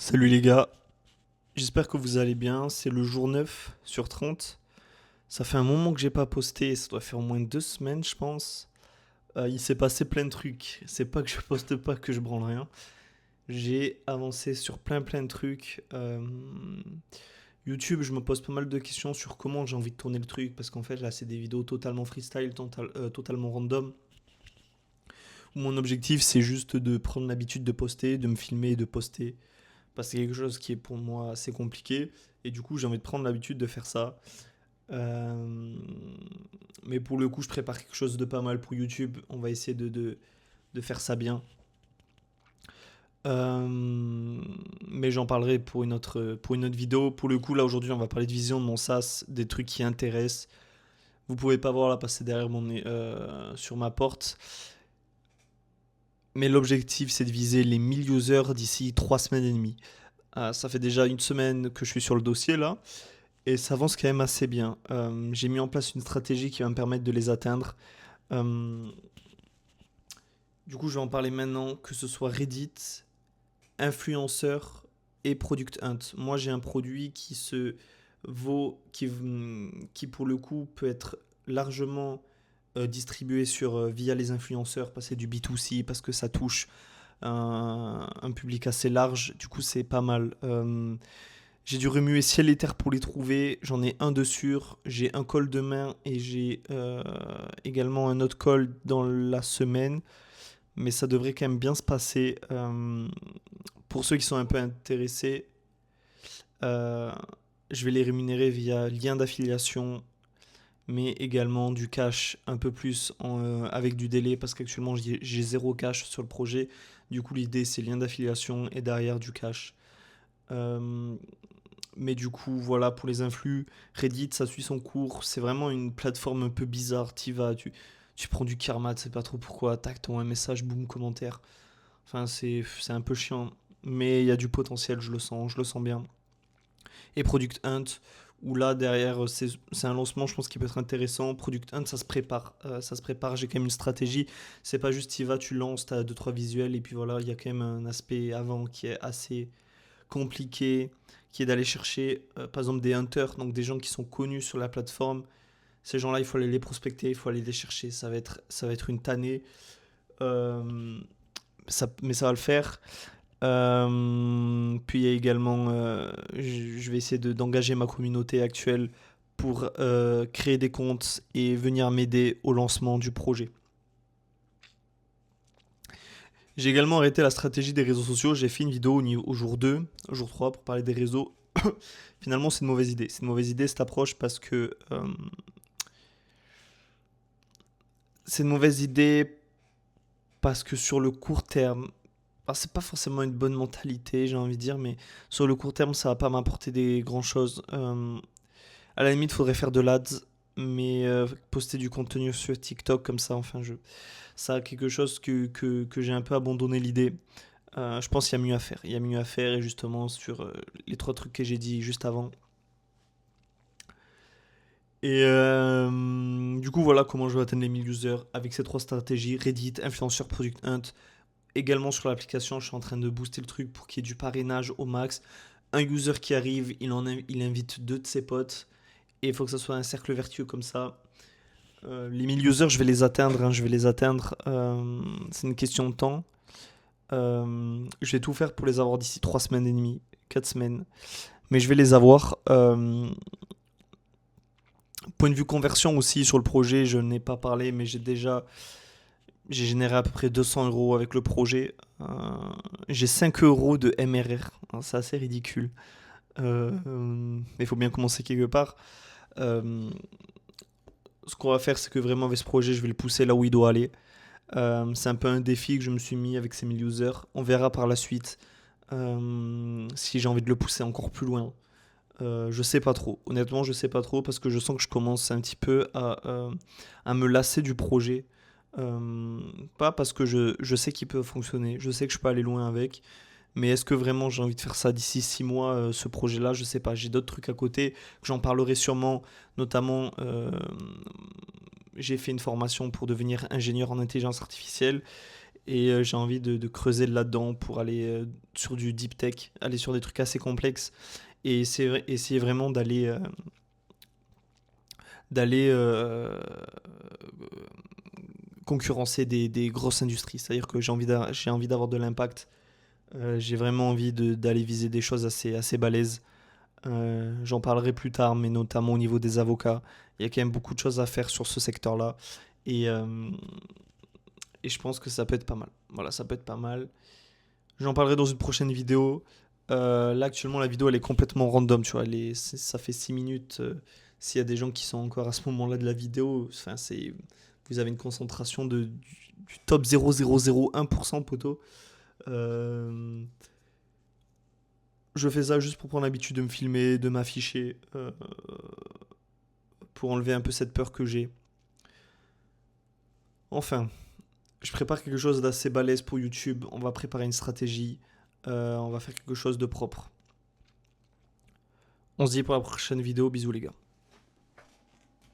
Salut les gars, j'espère que vous allez bien. C'est le jour 9 sur 30. Ça fait un moment que j'ai pas posté, ça doit faire au moins 2 semaines, je pense. Il s'est passé plein de trucs. C'est pas que je poste pas que je branle rien. J'ai avancé sur plein de trucs. YouTube, je me pose pas mal de questions sur comment j'ai envie de tourner le truc parce qu'en fait là c'est des vidéos totalement freestyle, totalement random. Mon objectif c'est juste de prendre l'habitude de poster, de me filmer et de poster parce que c'est quelque chose qui est pour moi assez compliqué. Et du coup, j'ai envie de prendre l'habitude de faire ça. Euh, mais pour le coup, je prépare quelque chose de pas mal pour YouTube. On va essayer de faire ça bien. Mais j'en parlerai pour une autre vidéo. Pour le coup, là aujourd'hui, on va parler de vision de mon SaaS, des trucs qui intéressent. Vous pouvez pas voir là passer derrière sur ma porte. Mais l'objectif, c'est de viser les 1000 users d'ici 3 semaines et demie. Ça fait déjà une semaine que je suis sur le dossier là. Et ça avance quand même assez bien. J'ai mis en place une stratégie qui va me permettre de les atteindre. Euh, du coup, je vais en parler maintenant, que ce soit Reddit, influenceur et Product Hunt. Moi, j'ai un produit qui se vaut, qui pour le coup peut être largement distribué via les influenceurs, parce que c'est du B2C, parce que ça touche un public assez large. Du coup, c'est pas mal. J'ai dû remuer ciel et terre pour les trouver. J'en ai un de sûr. J'ai un call demain et j'ai également un autre call dans la semaine. Mais ça devrait quand même bien se passer. Pour ceux qui sont un peu intéressés, euh, je vais les rémunérer via lien d'affiliation, mais également du cash un peu plus avec du délai parce qu'actuellement j'ai zéro cash sur le projet. Du coup, l'idée c'est lien d'affiliation et derrière du cash. Euh, Mais du coup, voilà, pour les influx, Reddit, ça suit son cours. C'est vraiment une plateforme un peu bizarre. Tu prends du karma, tu sais pas trop pourquoi. Tac, ton un message, boum, commentaire. Enfin, c'est un peu chiant. Mais il y a du potentiel, je le sens bien. Et Product Hunt, où là, derrière, c'est un lancement, je pense, qui peut être intéressant. Product Hunt, ça se prépare. Ça se prépare, j'ai quand même une stratégie. C'est pas juste, tu y vas, tu lances, tu as 2-3 visuels, et puis voilà, il y a quand même un aspect avant qui est assez compliqué, qui est d'aller chercher, par exemple, des hunters, donc des gens qui sont connus sur la plateforme. Ces gens-là, il faut aller les prospecter, il faut aller les chercher. Ça va être une tannée, euh, mais ça va le faire. Puis il y a également, je vais essayer d'engager ma communauté actuelle pour créer des comptes et venir m'aider au lancement du projet. J'ai également arrêté la stratégie des réseaux sociaux. J'ai fait une vidéo au jour 2, au jour 3 pour parler des réseaux. Finalement, c'est une mauvaise idée. C'est une mauvaise idée cette approche parce que c'est une mauvaise idée parce que sur le court terme, alors c'est pas forcément une bonne mentalité, j'ai envie de dire, mais sur le court terme, ça va pas m'apporter des grand chose. À la limite, il faudrait faire de l'ads, mais poster du contenu sur TikTok comme ça, enfin, ça a quelque chose que j'ai un peu abandonné l'idée. Je pense qu'il y a mieux à faire. Il y a mieux à faire et justement sur les trois trucs que j'ai dit juste avant. Et du coup, voilà comment je vais atteindre les 1000 users avec ces trois stratégies Reddit, Influencer, Product Hunt. Également sur l'application, je suis en train de booster le truc pour qu'il y ait du parrainage au max. Un user qui arrive, il invite deux de ses potes et il faut que ça soit un cercle vertueux comme ça. Les 1000 users, je vais les atteindre, hein, je vais les atteindre. C'est une question de temps. Je vais tout faire pour les avoir d'ici 3 semaines et demie, 4 semaines. Mais je vais les avoir. Point de vue conversion aussi sur le projet, je n'ai pas parlé, mais j'ai généré à peu près 200 euros avec le projet. J'ai 5 euros de MRR. Hein, c'est assez ridicule. Mais il faut bien commencer quelque part. Euh, Ce qu'on va faire, c'est que vraiment avec ce projet, je vais le pousser là où il doit aller. C'est un peu un défi que je me suis mis avec ces 1000 users. On verra par la suite si j'ai envie de le pousser encore plus loin. Je sais pas trop. Honnêtement, je sais pas trop parce que je sens que je commence un petit peu à me lasser du projet. Euh, Pas parce que je sais qu'il peut fonctionner, je sais que je peux aller loin avec, mais est-ce que vraiment j'ai envie de faire ça d'ici 6 mois, ce projet-là? Je sais pas. J'ai d'autres trucs à côté, que j'en parlerai sûrement, notamment j'ai fait une formation pour devenir ingénieur en intelligence artificielle Et j'ai envie de creuser là-dedans pour aller sur du deep tech, aller sur des trucs assez complexes et essayer vraiment d'aller concurrencer des grosses industries. C'est-à-dire que j'ai envie d'avoir de l'impact. J'ai vraiment envie d'aller viser des choses assez balèzes. J'en parlerai plus tard, mais notamment au niveau des avocats. Il y a quand même beaucoup de choses à faire sur ce secteur-là. Et, euh, et je pense que ça peut être pas mal. Voilà, ça peut être pas mal. J'en parlerai dans une prochaine vidéo. Là, actuellement, la vidéo, elle est complètement random, tu vois. Ça fait 6 minutes. S'il y a des gens qui sont encore à ce moment-là de la vidéo, enfin, vous avez une concentration du top 0,001% poteau. Euh, je fais ça juste pour prendre l'habitude de me filmer, de m'afficher, pour enlever un peu cette peur que j'ai. Enfin, je prépare quelque chose d'assez balèze pour YouTube. On va préparer une stratégie. On va faire quelque chose de propre. On se dit pour la prochaine vidéo. Bisous les gars.